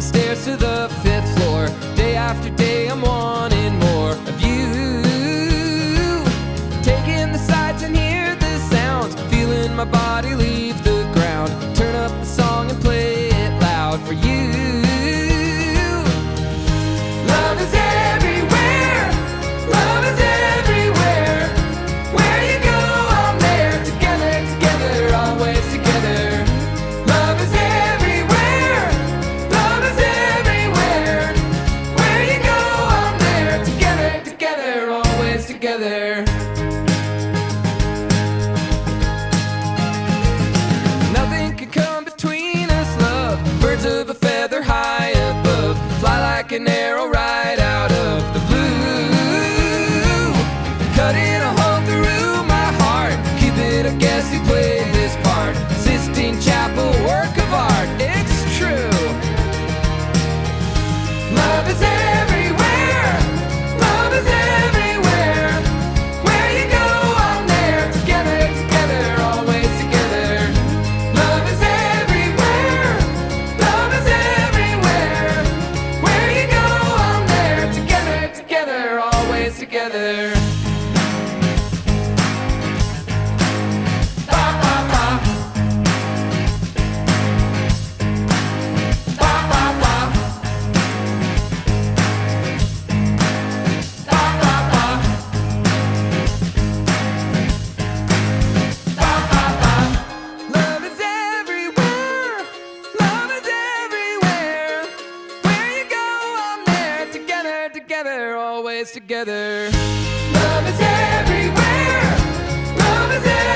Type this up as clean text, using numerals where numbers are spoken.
the stairs to the 5th floor. Day after day I'm wanting more of you. Taking the sights and hear the sounds, feeling my body leave the ground. Turn up the song and play it loud for you. Love is everywhere, love is everywhere. Where you go, I'm there. Together, together, always together. Love is everywhere, love is everywhere. Where you go, I'm there. Together, together, always together. Nothing can come between us, love. Birds of a feather high above, fly like an arrow right out of the blue. Cutting a hole through my heart, Cupid, I guess he played this part. Sistine Chapel, work of art, it's true. Love is everywhere, love is everywhere. Where you go, I'm there. Together, together, always together. Love is everywhere, love is everywhere. Where you go, I'm there. Together, together, always together. Ba, ba, ba. Ba, ba, ba. Ba, ba, ba. Ba, ba, ba. Love is everywhere, love is everywhere. Where you go, I'm there. Together, together, always together. Love is everywhere, love is everywhere.